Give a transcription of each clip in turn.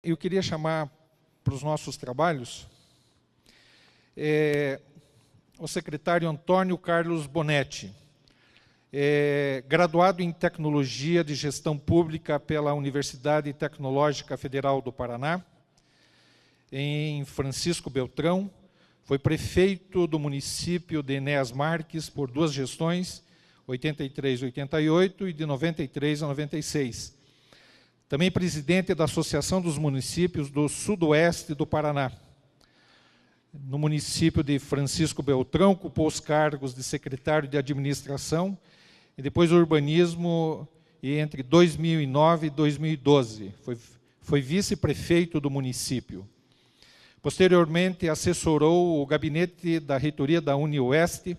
Eu queria chamar para os nossos trabalhos o secretário Antônio Carlos Bonetti, graduado em Tecnologia de Gestão Pública pela Universidade Tecnológica Federal do Paraná, em Francisco Beltrão, foi prefeito do município de Enéas Marques por 2 gestões, 83 a 88 e de 93 a 96. Também presidente da Associação dos Municípios do Sudoeste do Paraná. No município de Francisco Beltrão, ocupou os cargos de secretário de Administração e depois Urbanismo, e entre 2009 e 2012. Foi vice-prefeito do município. Posteriormente, assessorou o gabinete da reitoria da UniOeste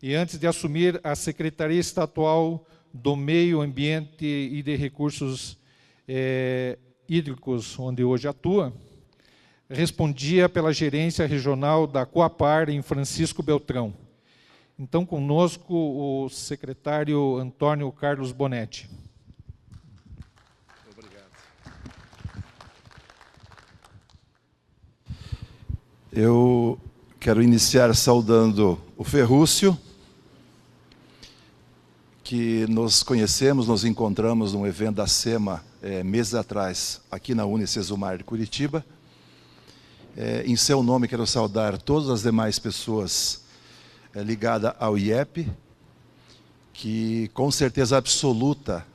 e, antes de assumir a Secretaria Estadual do Meio Ambiente e de Recursos Hídricos, onde hoje atua, respondia pela gerência regional da Coapar, em Francisco Beltrão. Então, conosco, o secretário Antônio Carlos Bonetti. Obrigado. Eu quero iniciar saudando o Ferrúcio, que nos conhecemos, nos encontramos num evento da SEMA, meses atrás, aqui na Unicesumar de Curitiba. Em seu nome, quero saudar todas as demais pessoas ligadas ao IEP, que, com certeza absoluta,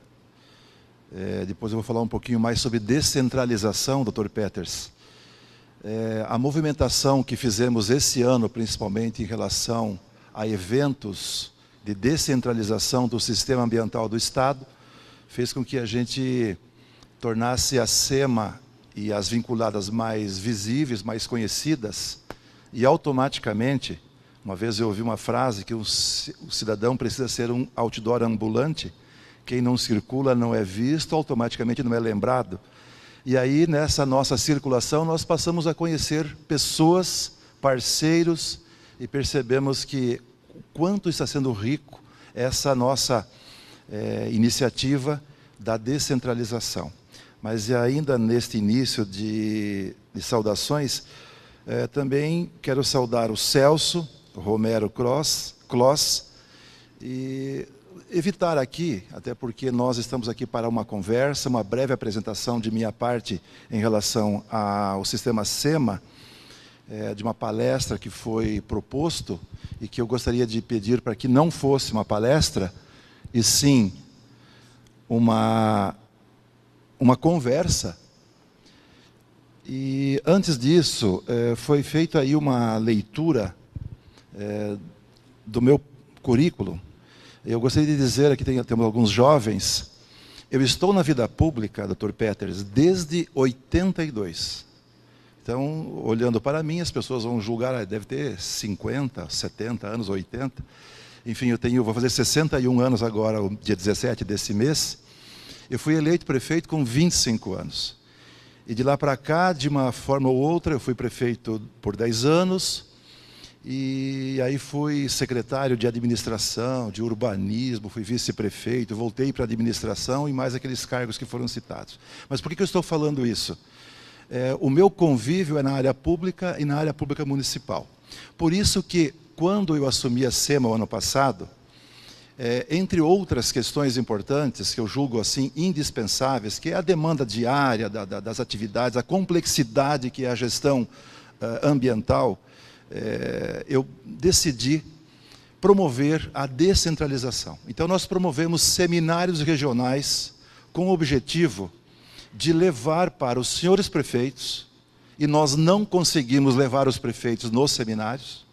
depois eu vou falar um pouquinho mais sobre descentralização, Dr. Peters. A movimentação que fizemos esse ano, principalmente em relação a eventos de descentralização do sistema ambiental do Estado, fez com que a gente tornasse a SEMA e as vinculadas mais visíveis, mais conhecidas, e automaticamente, uma vez eu ouvi uma frase que o cidadão precisa ser um outdoor ambulante, quem não circula não é visto, automaticamente não é lembrado. E aí, nessa nossa circulação, nós passamos a conhecer pessoas, parceiros, e percebemos que o quanto está sendo rico essa nossa iniciativa da descentralização. Mas ainda neste início de saudações, também quero saudar o Celso Romero Clos, e evitar aqui, até porque nós estamos aqui para uma conversa, uma breve apresentação de minha parte em relação ao sistema SEMA, de uma palestra que foi proposto e que eu gostaria de pedir para que não fosse uma palestra, e sim uma conversa. E antes disso, foi feita aí uma leitura do meu currículo. Eu gostaria de dizer, aqui temos alguns jovens, eu estou na vida pública, Dr. Peters, desde 82. Então, olhando para mim, as pessoas vão julgar, deve ter 50, 70 anos, 80. Enfim, vou fazer 61 anos agora, o dia 17 desse mês. Eu fui eleito prefeito com 25 anos. E de lá para cá, de uma forma ou outra, eu fui prefeito por 10 anos. E aí fui secretário de administração, de urbanismo, fui vice-prefeito, voltei para a administração e mais aqueles cargos que foram citados. Mas por que eu estou falando isso? O meu convívio é na área pública e na área pública municipal. Por isso que, quando eu assumi a SEMA o ano passado, entre outras questões importantes, que eu julgo assim indispensáveis, que é a demanda diária das atividades, a complexidade que é a gestão ambiental, eu decidi promover a descentralização. Então, nós promovemos seminários regionais com o objetivo de levar para os senhores prefeitos, e nós não conseguimos levar os prefeitos nos seminários,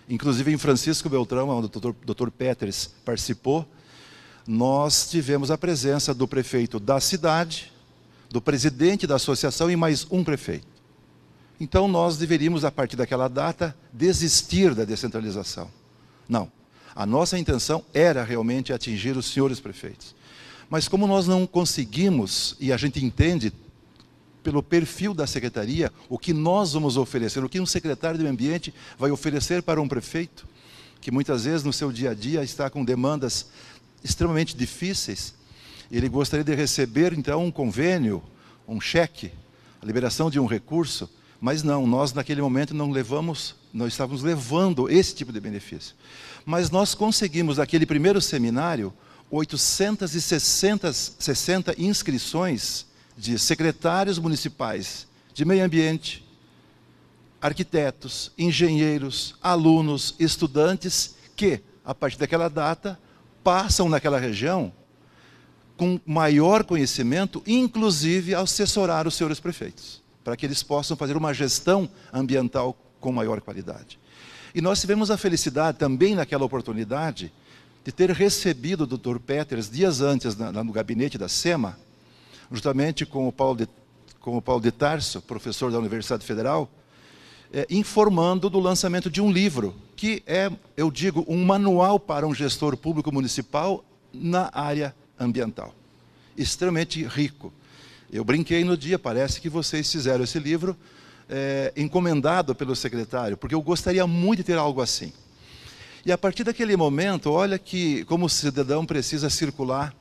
inclusive em Francisco Beltrão, onde o Dr. Peters participou, nós tivemos a presença do prefeito da cidade, do presidente da associação e mais um prefeito. Então, nós deveríamos, a partir daquela data, desistir da descentralização. Não. A nossa intenção era realmente atingir os senhores prefeitos. Mas como nós não conseguimos, e a gente entende, pelo perfil da secretaria, o que nós vamos oferecer, o que um secretário de meio ambiente vai oferecer para um prefeito, que muitas vezes no seu dia a dia está com demandas extremamente difíceis, ele gostaria de receber, então, um convênio, um cheque, a liberação de um recurso, mas não, nós naquele momento não estávamos levando esse tipo de benefício. Mas nós conseguimos, naquele primeiro seminário, 860 inscrições de secretários municipais de meio ambiente, arquitetos, engenheiros, alunos, estudantes, que, a partir daquela data, passam naquela região com maior conhecimento, inclusive assessorar os senhores prefeitos, para que eles possam fazer uma gestão ambiental com maior qualidade. E nós tivemos a felicidade também naquela oportunidade de ter recebido o Dr. Peters dias antes no gabinete da SEMA, justamente com o Paulo de Tarso, professor da Universidade Federal, informando do lançamento de um livro, que é, eu digo, um manual para um gestor público municipal na área ambiental. Extremamente rico. Eu brinquei no dia, parece que vocês fizeram esse livro encomendado pelo secretário, porque eu gostaria muito de ter algo assim. E a partir daquele momento, olha que como o cidadão precisa circular,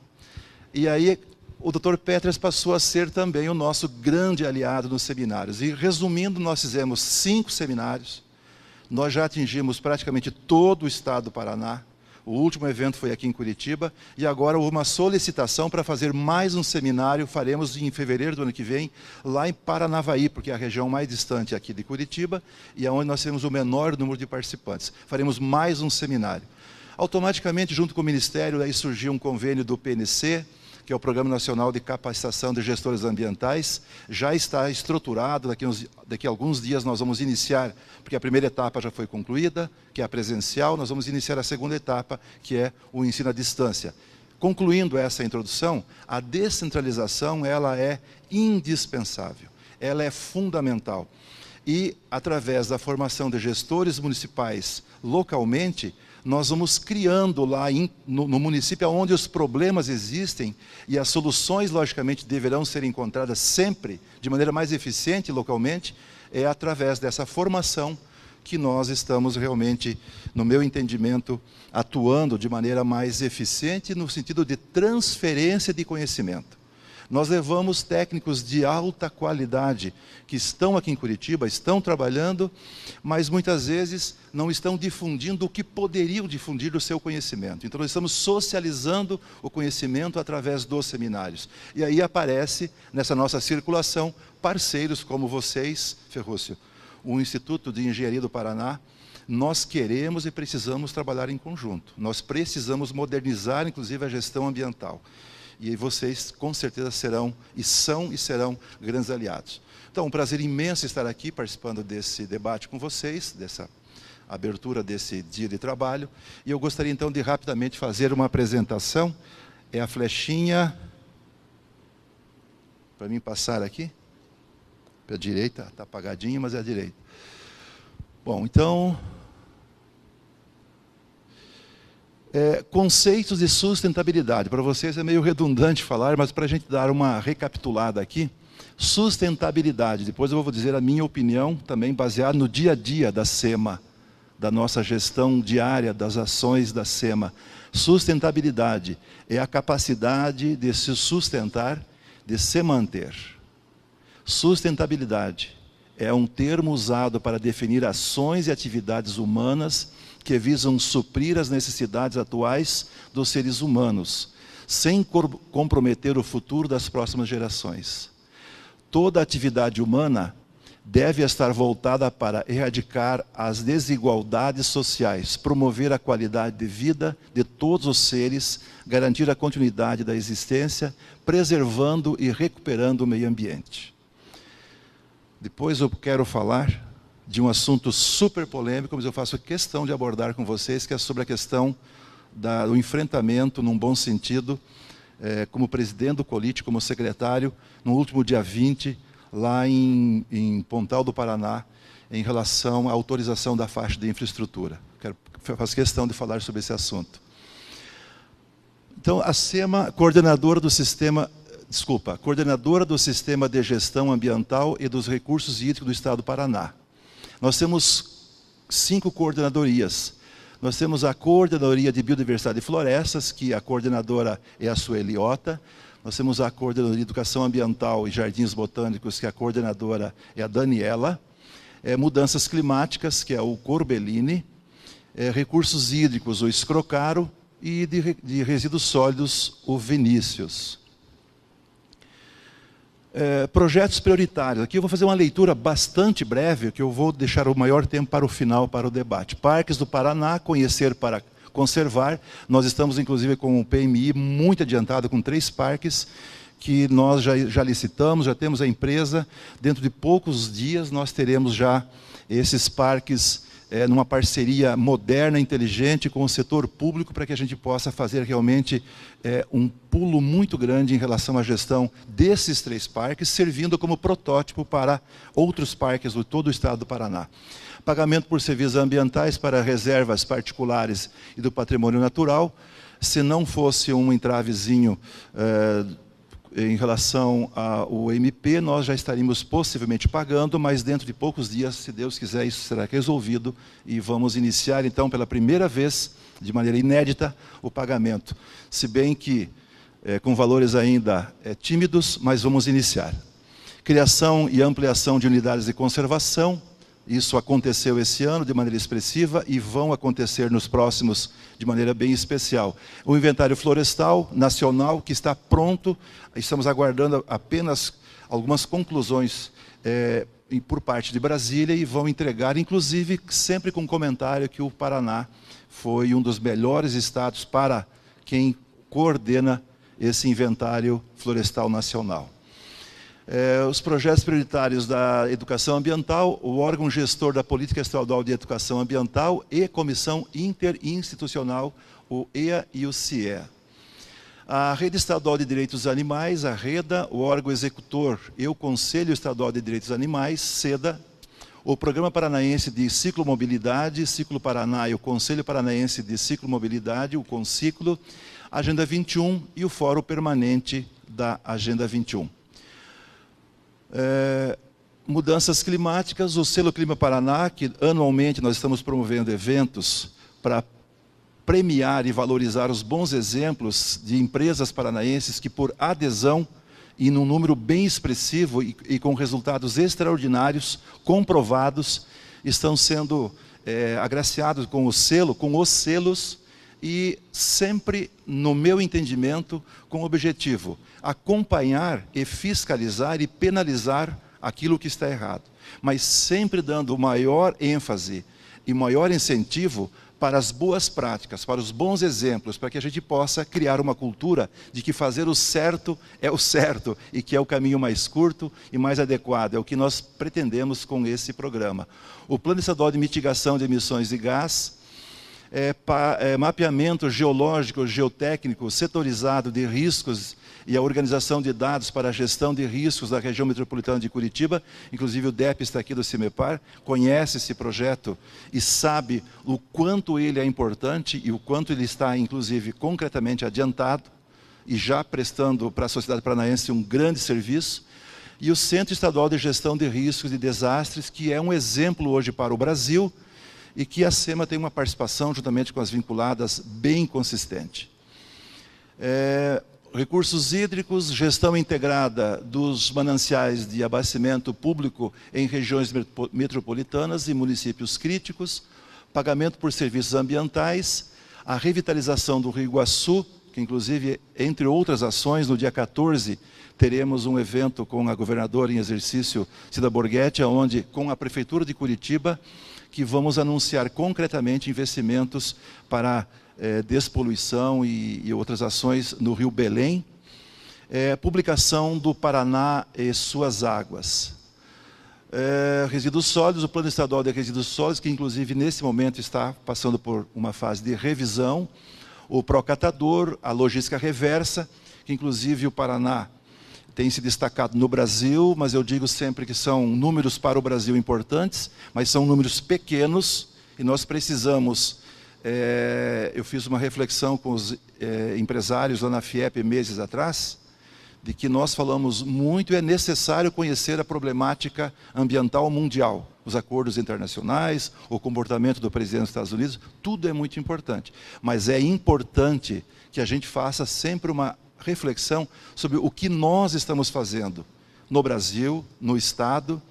e aí o Dr. Peters passou a ser também o nosso grande aliado nos seminários. E resumindo, nós fizemos 5 seminários, nós já atingimos praticamente todo o estado do Paraná. O último evento foi aqui em Curitiba, e agora houve uma solicitação para fazer mais um seminário, faremos em fevereiro do ano que vem, lá em Paranavaí, porque é a região mais distante aqui de Curitiba, e é onde nós temos o menor número de participantes. Faremos mais um seminário. Automaticamente, junto com o Ministério, aí surgiu um convênio do PNC, que é o Programa Nacional de Capacitação de Gestores Ambientais, já está estruturado, daqui a alguns dias nós vamos iniciar, porque a primeira etapa já foi concluída, que é a presencial, nós vamos iniciar a segunda etapa, que é o ensino à distância. Concluindo essa introdução, a descentralização ela é indispensável, ela é fundamental. E, através da formação de gestores municipais localmente, nós vamos criando lá no município onde os problemas existem e as soluções, logicamente, deverão ser encontradas sempre de maneira mais eficiente localmente, é através dessa formação que nós estamos realmente, no meu entendimento, atuando de maneira mais eficiente no sentido de transferência de conhecimento. Nós levamos técnicos de alta qualidade que estão aqui em Curitiba, estão trabalhando, mas muitas vezes não estão difundindo o que poderiam difundir do seu conhecimento. Então nós estamos socializando o conhecimento através dos seminários. E aí aparece, nessa nossa circulação, parceiros como vocês, Ferrúcio, o Instituto de Engenharia do Paraná. Nós queremos e precisamos trabalhar em conjunto. Nós precisamos modernizar, inclusive, a gestão ambiental. E vocês, com certeza, serão e serão grandes aliados. Então, um prazer imenso estar aqui participando desse debate com vocês, dessa abertura desse dia de trabalho. E eu gostaria, então, de rapidamente fazer uma apresentação. É a flechinha, para mim passar aqui, para a direita, está apagadinho, mas é a direita. Bom, então... conceitos de sustentabilidade. Para vocês é meio redundante falar, mas para a gente dar uma recapitulada aqui, sustentabilidade, depois eu vou dizer a minha opinião, também baseada no dia a dia da SEMA, da nossa gestão diária das ações da SEMA. Sustentabilidade é a capacidade de se sustentar, de se manter. Sustentabilidade é um termo usado para definir ações e atividades humanas que visam suprir as necessidades atuais dos seres humanos, sem comprometer o futuro das próximas gerações. Toda atividade humana deve estar voltada para erradicar as desigualdades sociais, promover a qualidade de vida de todos os seres, garantir a continuidade da existência, preservando e recuperando o meio ambiente. Depois eu quero falar de um assunto super polêmico, mas eu faço questão de abordar com vocês, que é sobre a questão do enfrentamento, num bom sentido, como presidente do COLIT, como secretário, no último dia 20, lá em Pontal do Paraná, em relação à autorização da faixa de infraestrutura. Faço questão de falar sobre esse assunto. Então, a SEMA, coordenadora do Sistema de Gestão Ambiental e dos Recursos Hídricos do Estado do Paraná. Nós temos 5 coordenadorias. Nós temos a Coordenadoria de Biodiversidade e Florestas, que a coordenadora é a Sueli Ota. Nós temos a Coordenadoria de Educação Ambiental e Jardins Botânicos, que a coordenadora é a Daniela. Mudanças Climáticas, que é o Corbellini. Recursos Hídricos, o Scrocaro. E de Resíduos Sólidos, o Vinícius. Projetos prioritários. Aqui eu vou fazer uma leitura bastante breve, que eu vou deixar o maior tempo para o final, para o debate. Parques do Paraná, conhecer para conservar. Nós estamos, inclusive, com o PMI muito adiantado, com 3 parques, que nós já licitamos, já temos a empresa. Dentro de poucos dias, nós teremos já esses parques numa parceria moderna, inteligente, com o setor público, para que a gente possa fazer realmente um pulo muito grande em relação à gestão desses 3 parques, servindo como protótipo para outros parques de todo o estado do Paraná. Pagamento por serviços ambientais para reservas particulares e do patrimônio natural. Se não fosse um entravezinho em relação ao MP, nós já estaríamos possivelmente pagando, mas dentro de poucos dias, se Deus quiser, isso será resolvido e vamos iniciar, então, pela primeira vez, de maneira inédita, o pagamento. Se bem que com valores ainda tímidos, mas vamos iniciar. Criação e ampliação de unidades de conservação. Isso aconteceu esse ano de maneira expressiva e vão acontecer nos próximos de maneira bem especial. O inventário florestal nacional que está pronto, estamos aguardando apenas algumas conclusões por parte de Brasília e vão entregar, inclusive, sempre com comentário que o Paraná foi um dos melhores estados para quem coordena esse inventário florestal nacional. Os projetos prioritários da educação ambiental, o órgão gestor da Política Estadual de Educação Ambiental e Comissão Interinstitucional, o EA e o CIEA. A Rede Estadual de Direitos Animais, a REDA, o órgão executor e o Conselho Estadual de Direitos Animais, SEDA, o Programa Paranaense de Ciclomobilidade, Ciclo Paraná e o Conselho Paranaense de Ciclomobilidade, o CONCICLO, Agenda 21 e o Fórum Permanente da Agenda 21. Mudanças climáticas, o Selo Clima Paraná, que anualmente nós estamos promovendo eventos para premiar e valorizar os bons exemplos de empresas paranaenses que, por adesão e num número bem expressivo e com resultados extraordinários, comprovados, estão sendo agraciados com o selo, com os selos, e sempre, no meu entendimento, com o objetivo acompanhar e fiscalizar e penalizar aquilo que está errado, mas sempre dando maior ênfase e maior incentivo para as boas práticas, para os bons exemplos, para que a gente possa criar uma cultura de que fazer o certo é o certo e que é o caminho mais curto e mais adequado. É o que nós pretendemos com esse programa. O Plano Estadual de Mitigação de Emissões de Gás, mapeamento geológico, geotécnico, setorizado de riscos e a organização de dados para a gestão de riscos da região metropolitana de Curitiba. Inclusive o DEP está aqui do CIMEPAR, conhece esse projeto e sabe o quanto ele é importante e o quanto ele está, inclusive, concretamente adiantado e já prestando para a sociedade paranaense um grande serviço. E o Centro Estadual de Gestão de Riscos e Desastres, que é um exemplo hoje para o Brasil, e que a SEMA tem uma participação, juntamente com as vinculadas, bem consistente. Recursos hídricos, gestão integrada dos mananciais de abastecimento público em regiões metropolitanas e municípios críticos, pagamento por serviços ambientais, a revitalização do Rio Iguaçu, que inclusive, entre outras ações, no dia 14, teremos um evento com a governadora em exercício, Cida Borghetti, onde, com a Prefeitura de Curitiba, que vamos anunciar concretamente investimentos para despoluição e outras ações no Rio Belém. Publicação do Paraná e suas águas. Resíduos sólidos, o Plano Estadual de Resíduos Sólidos, que inclusive nesse momento está passando por uma fase de revisão. O Procatador, a logística reversa, que inclusive o Paraná tem se destacado no Brasil, mas eu digo sempre que são números para o Brasil importantes, mas são números pequenos, e nós precisamos... eu fiz uma reflexão com os empresários lá na FIEP meses atrás, de que nós falamos muito e é necessário conhecer a problemática ambiental mundial, os acordos internacionais, o comportamento do presidente dos Estados Unidos, tudo é muito importante. Mas é importante que a gente faça sempre uma reflexão sobre o que nós estamos fazendo no Brasil, no Estado,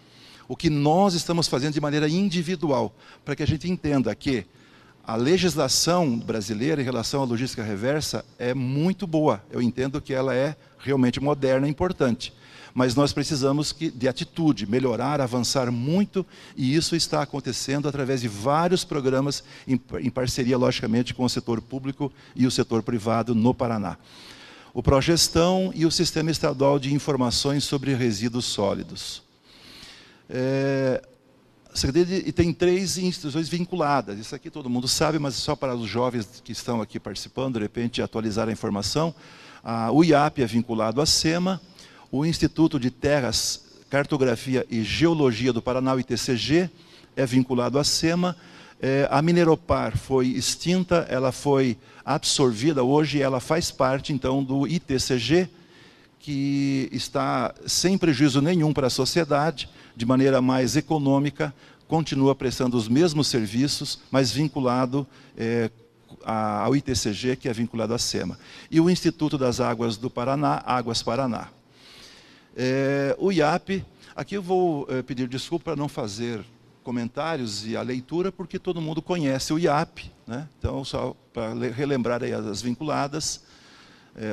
o que nós estamos fazendo de maneira individual, para que a gente entenda que a legislação brasileira em relação à logística reversa é muito boa. Eu entendo que ela é realmente moderna e importante. Mas nós precisamos de atitude, melhorar, avançar muito, e isso está acontecendo através de vários programas em parceria, logicamente, com o setor público e o setor privado no Paraná. O Progestão e o Sistema Estadual de Informações sobre Resíduos Sólidos. E tem 3 instituições vinculadas. Isso aqui todo mundo sabe, mas só para os jovens que estão aqui participando, de repente, atualizar a informação. O IAP é vinculado à SEMA, o Instituto de Terras, Cartografia e Geologia do Paraná, o ITCG, é vinculado à SEMA. A Mineropar foi extinta, ela foi absorvida, hoje ela faz parte, então, do ITCG, que está sem prejuízo nenhum para a sociedade, de maneira mais econômica, continua prestando os mesmos serviços, mas vinculado ao ITCG, que é vinculado à SEMA. E o Instituto das Águas do Paraná, Águas Paraná. O IAP, aqui eu vou pedir desculpa para não fazer comentários e a leitura, porque todo mundo conhece o IAP, né? Então, só para relembrar aí as vinculadas,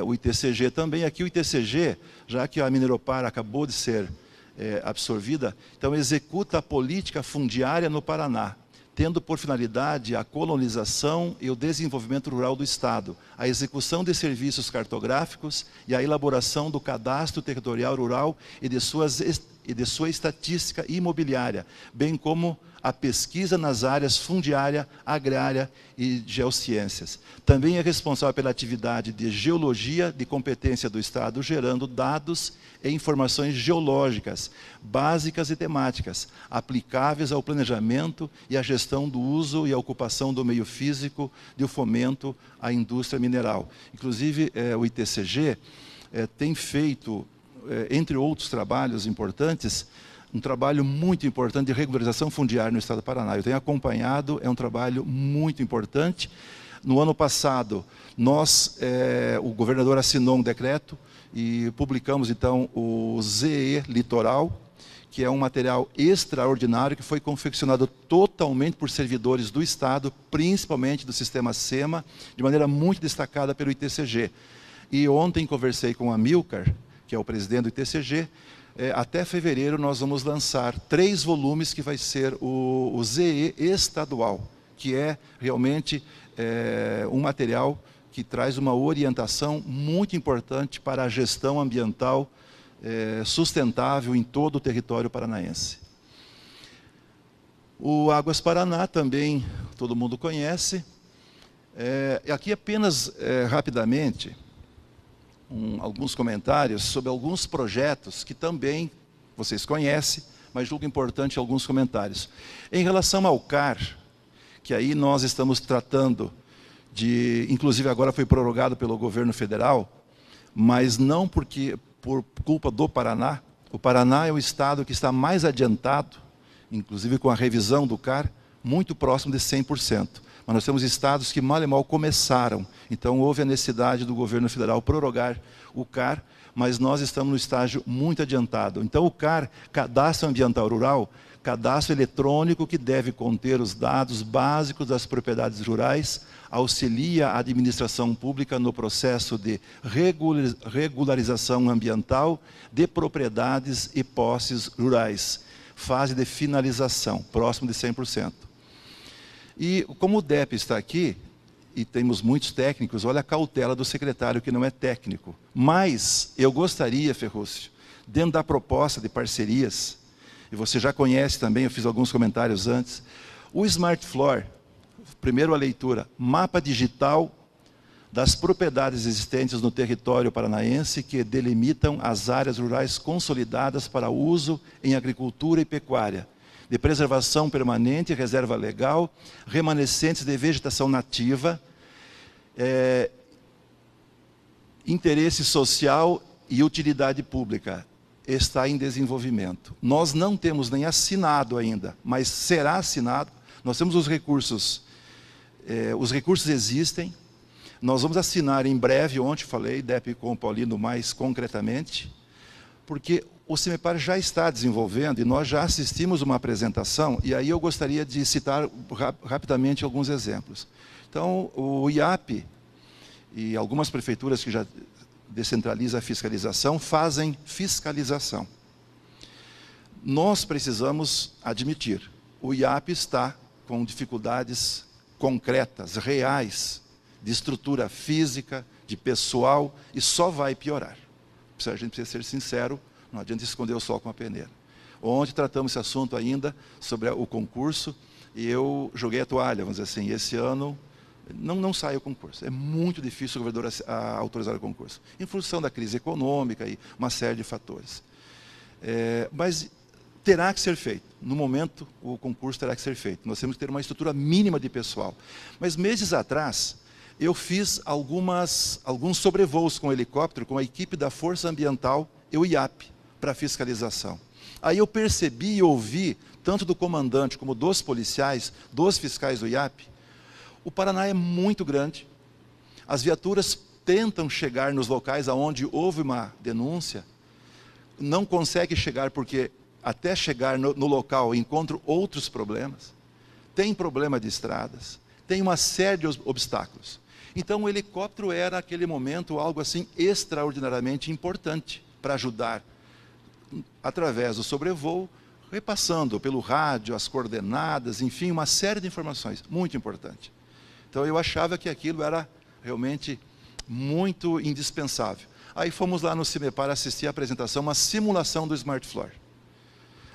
o ITCG também. Aqui o ITCG, já que a Mineropar acabou de ser absorvida, então executa a política fundiária no Paraná, tendo por finalidade a colonização e o desenvolvimento rural do Estado, a execução de serviços cartográficos e a elaboração do cadastro territorial rural e de sua estatística imobiliária, bem como a pesquisa nas áreas fundiária, agrária e geociências. Também é responsável pela atividade de geologia de competência do Estado, gerando dados e informações geológicas, básicas e temáticas, aplicáveis ao planejamento e à gestão do uso e à ocupação do meio físico e o fomento à indústria mineral. Inclusive, o ITCG tem feito, entre outros trabalhos importantes, um trabalho muito importante de regularização fundiária no Estado do Paraná. Eu tenho acompanhado, é um trabalho muito importante. No ano passado, o governador assinou um decreto e publicamos, então, o ZE Litoral, que é um material extraordinário que foi confeccionado totalmente por servidores do Estado, principalmente do sistema SEMA, de maneira muito destacada pelo ITCG. E ontem conversei com o Amilcar, que é o presidente do ITCG. Até fevereiro nós vamos lançar 3 volumes, que vai ser o ZE estadual, que é realmente um material que traz uma orientação muito importante para a gestão ambiental sustentável em todo o território paranaense. O Águas Paraná também todo mundo conhece. Aqui apenas rapidamente alguns comentários sobre alguns projetos que também vocês conhecem, mas julgo importante alguns comentários. Em relação ao CAR, que aí nós estamos tratando de, inclusive agora foi prorrogado pelo governo federal, mas não por culpa do Paraná. O Paraná é o estado que está mais adiantado, inclusive com a revisão do CAR, muito próximo de 100%. Mas nós temos estados que mal e mal começaram. Então houve a necessidade do governo federal prorrogar o CAR, mas nós estamos no estágio muito adiantado. Então o CAR, Cadastro Ambiental Rural, cadastro eletrônico que deve conter os dados básicos das propriedades rurais, auxilia a administração pública no processo de regularização ambiental de propriedades e posses rurais. Fase de finalização, próximo de 100%. E como o DEP está aqui, e temos muitos técnicos, olha a cautela do secretário que não é técnico. Mas eu gostaria, Ferrúcio, dentro da proposta de parcerias, e você já conhece também, eu fiz alguns comentários antes, o Smart Floor, primeiro a leitura, mapa digital das propriedades existentes no território paranaense que delimitam as áreas rurais consolidadas para uso em agricultura e pecuária, de preservação permanente, reserva legal, remanescentes de vegetação nativa, interesse social e utilidade pública. Está em desenvolvimento. Nós não temos nem assinado ainda, mas será assinado. Nós temos os recursos existem, Nós vamos assinar em breve, ontem falei, DEP com o Paulino mais concretamente, porque o CIMEPAR já está desenvolvendo e nós já assistimos uma apresentação, e aí eu gostaria de citar rapidamente alguns exemplos. Então, o IAP e algumas prefeituras que já descentralizam a fiscalização, fazem fiscalização. Nós precisamos admitir, o IAP está com dificuldades concretas, reais, de estrutura física, de pessoal, e só vai piorar. A gente precisa ser sincero, não adianta esconder o sol com a peneira. Ontem tratamos esse assunto ainda, sobre o concurso, e eu joguei a toalha, vamos dizer assim, esse ano não sai o concurso. É muito difícil o governador autorizar o concurso, em função da crise econômica e uma série de fatores. Mas terá que ser feito. No momento, o concurso terá que ser feito. Nós temos que ter uma estrutura mínima de pessoal. Mas meses atrás, eu fiz alguns sobrevoos com helicóptero, com a equipe da Força Ambiental e o IAP, para fiscalização. Aí eu percebi e ouvi, tanto do comandante como dos policiais, dos fiscais do IAP, o Paraná é muito grande, as viaturas tentam chegar nos locais onde houve uma denúncia, não conseguem chegar porque até chegar no local encontram outros problemas, tem problema de estradas, tem uma série de obstáculos. Então o helicóptero era, naquele momento, algo assim extraordinariamente importante para ajudar, através do sobrevoo, repassando pelo rádio as coordenadas, enfim, uma série de informações, muito importante. Então eu achava que aquilo era realmente muito indispensável. Aí fomos lá no CIMEPAR assistir a apresentação, uma simulação do Smart Floor.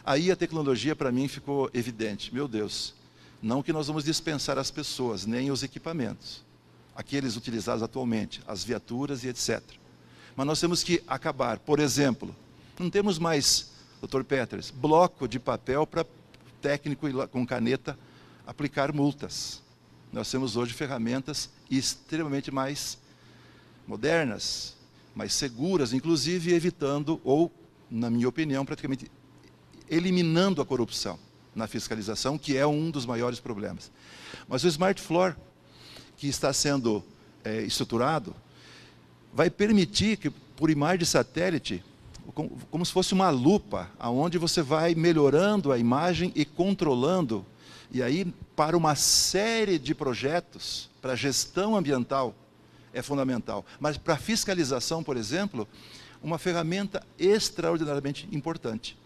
Aí a tecnologia para mim ficou evidente. Meu Deus, não que nós vamos dispensar as pessoas, nem os equipamentos, aqueles utilizados atualmente, as viaturas e etc. Mas nós temos que acabar. Por exemplo, não temos mais, Dr. Peters, bloco de papel para técnico ir com caneta aplicar multas. Nós temos hoje ferramentas extremamente mais modernas, mais seguras, inclusive evitando, ou, na minha opinião, praticamente eliminando a corrupção na fiscalização, que é um dos maiores problemas. Mas o Smart Floor, que está sendo estruturado, vai permitir que, por imagem de satélite, como se fosse uma lupa, onde você vai melhorando a imagem e controlando. E aí, para uma série de projetos, para a gestão ambiental, é fundamental. Mas para a fiscalização, por exemplo, uma ferramenta extraordinariamente importante.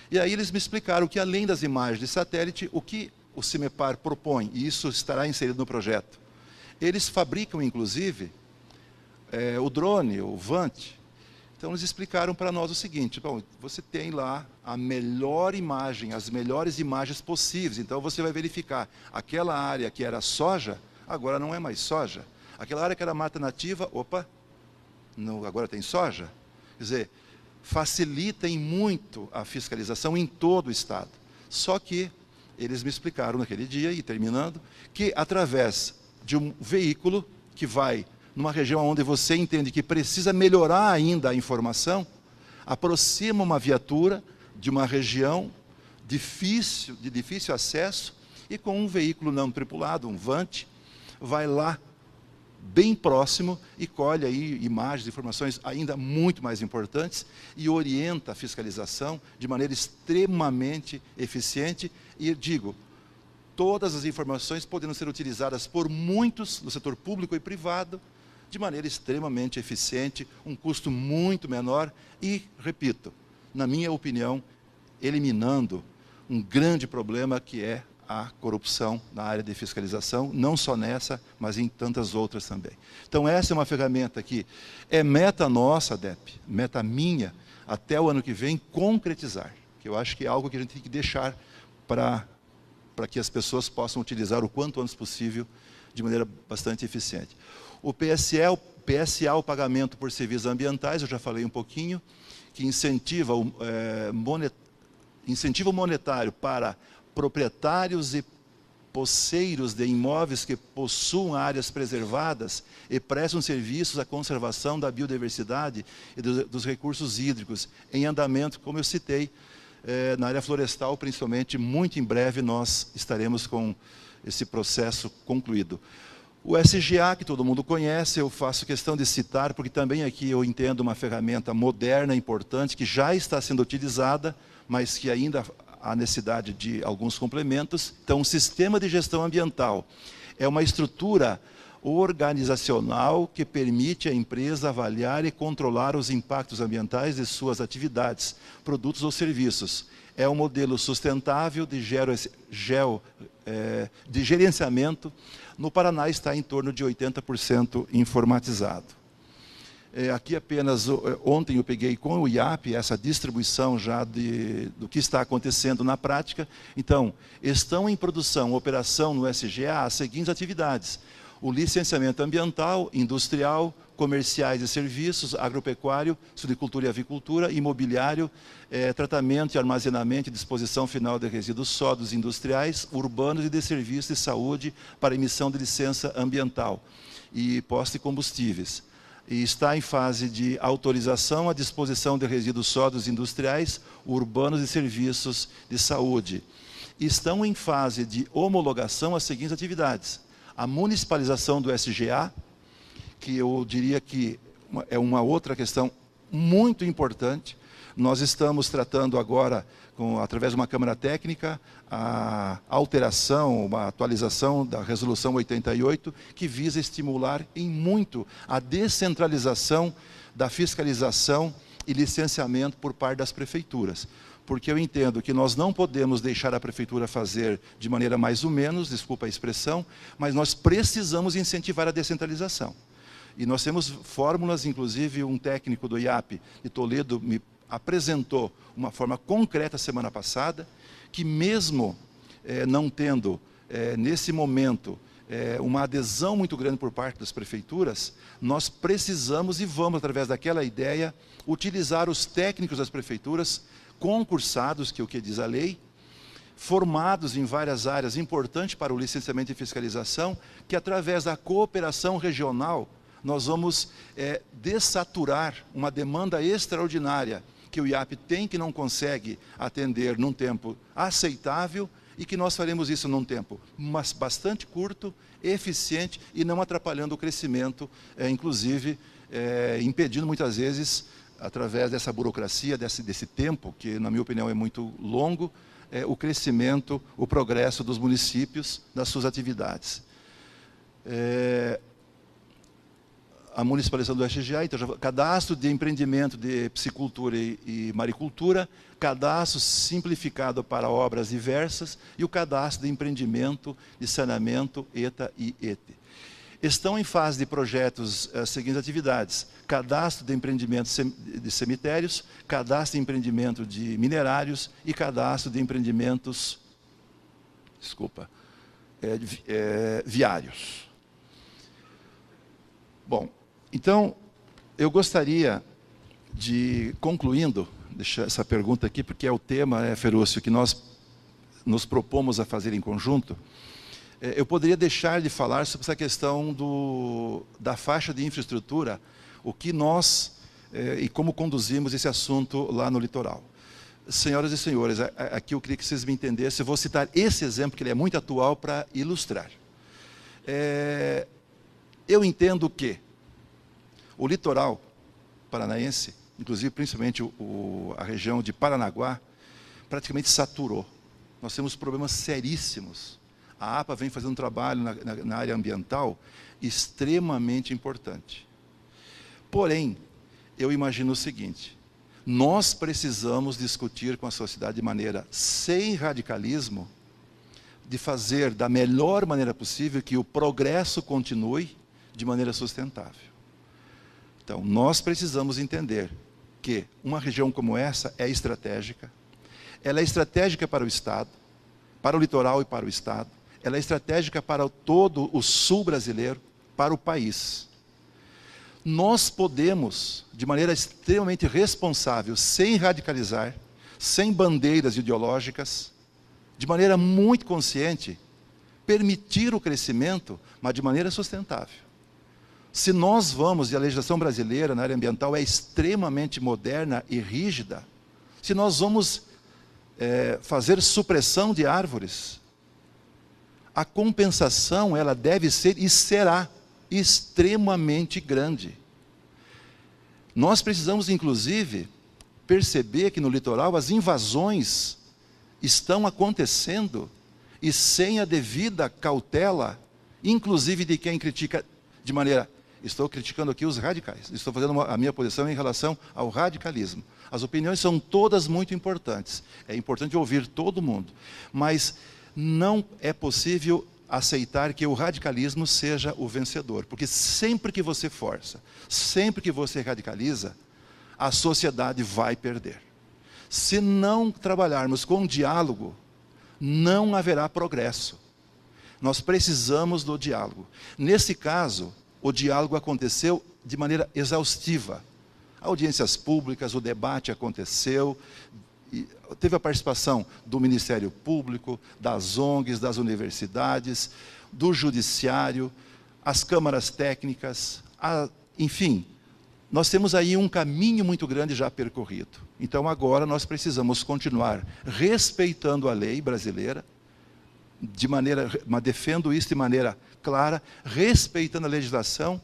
E aí eles me explicaram que, além das imagens de satélite, o que o CIMEPAR propõe, e isso estará inserido no projeto, eles fabricam, inclusive, o drone, o VANT. Então, eles explicaram para nós o seguinte: bom, você tem lá a melhor imagem, as melhores imagens possíveis. Então, você vai verificar aquela área que era soja, agora não é mais soja. Aquela área que era mata nativa, opa, não, agora tem soja. Quer dizer, facilita em muito a fiscalização em todo o estado. Só que eles me explicaram naquele dia, e terminando, que através de um veículo que vai numa região onde você entende que precisa melhorar ainda a informação, aproxima uma viatura de uma região de difícil acesso, e com um veículo não tripulado, um VANT, vai lá bem próximo e colhe aí imagens, informações ainda muito mais importantes, e orienta a fiscalização de maneira extremamente eficiente. E digo, todas as informações podendo ser utilizadas por muitos do setor público e privado, de maneira extremamente eficiente, um custo muito menor e, repito, na minha opinião, eliminando um grande problema que é a corrupção na área de fiscalização, não só nessa, mas em tantas outras também. Então essa é uma ferramenta que é meta nossa, DEP, meta minha, até o ano que vem, concretizar, que eu acho que é algo que a gente tem que deixar para que as pessoas possam utilizar o quanto antes possível, de maneira bastante eficiente. O PSA, o pagamento por serviços ambientais, eu já falei um pouquinho, que incentiva incentivo monetário para proprietários e posseiros de imóveis que possuam áreas preservadas e prestam serviços à conservação da biodiversidade e dos recursos hídricos, em andamento, como eu citei, na área florestal, principalmente. Muito em breve nós estaremos com esse processo concluído. O SGA, que todo mundo conhece, eu faço questão de citar, porque também aqui eu entendo uma ferramenta moderna, importante, que já está sendo utilizada, mas que ainda há necessidade de alguns complementos. Então, o sistema de gestão ambiental é uma estrutura organizacional que permite à empresa avaliar e controlar os impactos ambientais de suas atividades, produtos ou serviços. É um modelo sustentável de gerenciamento. No Paraná está em torno de 80% informatizado. Aqui apenas, ontem eu peguei com o IAP essa distribuição já do que está acontecendo na prática. Então, estão em produção, operação no SGA as seguintes atividades: o licenciamento ambiental, industrial, comerciais e serviços, agropecuário, suinicultura e avicultura, imobiliário, tratamento e armazenamento e disposição final de resíduos sólidos industriais, urbanos e de serviços de saúde para emissão de licença ambiental e poste de combustíveis. E está em fase de autorização à disposição de resíduos sólidos industriais, urbanos e serviços de saúde. Estão em fase de homologação as seguintes atividades: a municipalização do SGA, que eu diria que é uma outra questão muito importante. Nós estamos tratando agora, através de uma Câmara Técnica, a alteração, uma atualização da Resolução 88, que visa estimular em muito a descentralização da fiscalização e licenciamento por parte das prefeituras. Porque eu entendo que nós não podemos deixar a prefeitura fazer de maneira mais ou menos, desculpa a expressão, mas nós precisamos incentivar a descentralização. E nós temos fórmulas, inclusive um técnico do IAP de Toledo me apresentou uma forma concreta semana passada, que mesmo não tendo, nesse momento, uma adesão muito grande por parte das prefeituras, nós precisamos e vamos, através daquela ideia, utilizar os técnicos das prefeituras, concursados, que é o que diz a lei, formados em várias áreas importantes para o licenciamento e fiscalização, que através da cooperação regional, nós vamos dessaturar uma demanda extraordinária que o IAP tem, que não consegue atender num tempo aceitável, e que nós faremos isso num tempo mas bastante curto, eficiente e não atrapalhando o crescimento, inclusive impedindo muitas vezes, através dessa burocracia, desse tempo, que na minha opinião é muito longo, o crescimento, o progresso dos municípios, das suas atividades. A municipalização do SGA, então, cadastro de empreendimento de piscicultura e maricultura, cadastro simplificado para obras diversas e o cadastro de empreendimento de saneamento, ETA e ETE. Estão em fase de projetos as seguintes atividades: cadastro de empreendimento de cemitérios, cadastro de empreendimento de minerários e cadastro de empreendimentos, viários. Bom, então, eu gostaria de, concluindo, deixar essa pergunta aqui, porque é o tema, Ferúcio, que nós nos propomos a fazer em conjunto. Eu poderia deixar de falar sobre essa questão da faixa de infraestrutura, o que nós e como conduzimos esse assunto lá no litoral. Senhoras e senhores, aqui eu queria que vocês me entendessem, eu vou citar esse exemplo, que ele é muito atual, para ilustrar. Eu entendo que o litoral paranaense, inclusive principalmente a região de Paranaguá, praticamente saturou. Nós temos problemas seríssimos. A APA vem fazendo um trabalho na área ambiental extremamente importante. Porém, eu imagino o seguinte: nós precisamos discutir com a sociedade de maneira sem radicalismo, de fazer da melhor maneira possível que o progresso continue de maneira sustentável. Então, nós precisamos entender que uma região como essa é estratégica. Ela é estratégica para o Estado, para o litoral e para o Estado. Ela é estratégica para todo o sul brasileiro, para o país. Nós podemos, de maneira extremamente responsável, sem radicalizar, sem bandeiras ideológicas, de maneira muito consciente, permitir o crescimento, mas de maneira sustentável. Se nós vamos, e a legislação brasileira na área ambiental é extremamente moderna e rígida, se nós vamos fazer supressão de árvores, a compensação ela deve ser e será extremamente grande. Nós precisamos, inclusive, perceber que no litoral as invasões estão acontecendo e sem a devida cautela, inclusive de quem critica de maneira... Estou criticando aqui os radicais, estou fazendo a minha posição em relação ao radicalismo. As opiniões são todas muito importantes, é importante ouvir todo mundo, mas não é possível aceitar que o radicalismo seja o vencedor, porque sempre que você força, sempre que você radicaliza, a sociedade vai perder. Se não trabalharmos com diálogo, não haverá progresso. Nós precisamos do diálogo. Nesse caso, o diálogo aconteceu de maneira exaustiva. Audiências públicas, o debate aconteceu, teve a participação do Ministério Público, das ONGs, das universidades, do Judiciário, as câmaras técnicas, enfim, nós temos aí um caminho muito grande já percorrido. Então agora nós precisamos continuar respeitando a lei brasileira, defendo isso de maneira clara, respeitando a legislação,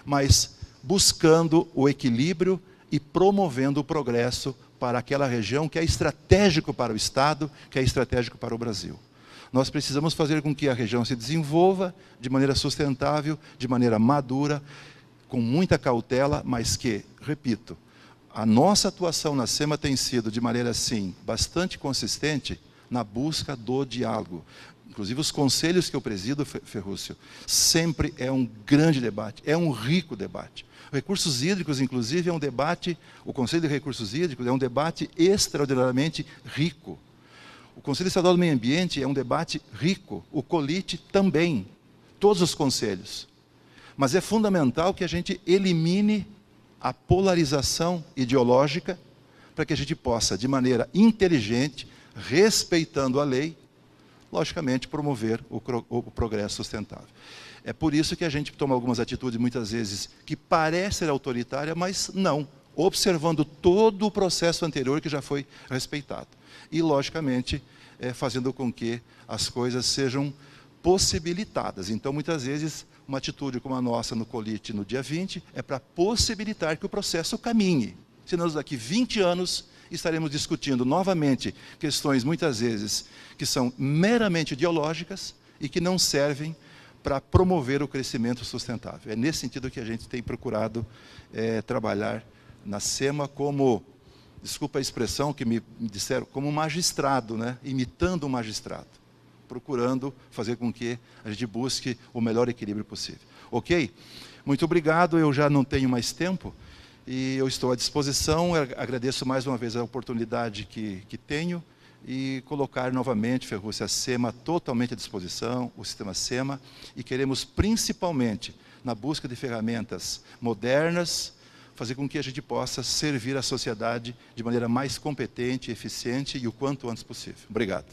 mas buscando o equilíbrio e promovendo o progresso para aquela região que é estratégico para o Estado, que é estratégico para o Brasil. Nós precisamos fazer com que a região se desenvolva de maneira sustentável, de maneira madura, com muita cautela, mas que, repito, a nossa atuação na SEMA tem sido, de maneira assim, bastante consistente na busca do diálogo. Inclusive os conselhos que eu presido, Ferrúcio, sempre é um grande debate, é um rico debate. Recursos hídricos, inclusive, é um debate, o Conselho de Recursos Hídricos é um debate extraordinariamente rico. O Conselho Estadual do Meio Ambiente é um debate rico, o COLIT também, todos os conselhos. Mas é fundamental que a gente elimine a polarização ideológica para que a gente possa, de maneira inteligente, respeitando a lei, logicamente, promover o progresso sustentável. É por isso que a gente toma algumas atitudes, muitas vezes, que parecem autoritárias, mas não, observando todo o processo anterior que já foi respeitado. E, logicamente, fazendo com que as coisas sejam possibilitadas. Então, muitas vezes, uma atitude como a nossa no COLIT no dia 20 é para possibilitar que o processo caminhe. Senão, daqui 20 anos, estaremos discutindo novamente questões, muitas vezes, que são meramente ideológicas e que não servem para promover o crescimento sustentável. É nesse sentido que a gente tem procurado trabalhar na SEMA como, desculpa a expressão que me disseram, como um magistrado, né? Imitando um magistrado, procurando fazer com que a gente busque o melhor equilíbrio possível. Ok? Muito obrigado, eu já não tenho mais tempo e eu estou à disposição, eu agradeço mais uma vez a oportunidade que tenho e colocar novamente, Ferrúcio, a SEMA totalmente à disposição, o sistema SEMA, e queremos principalmente, na busca de ferramentas modernas, fazer com que a gente possa servir a sociedade de maneira mais competente, eficiente e o quanto antes possível. Obrigado.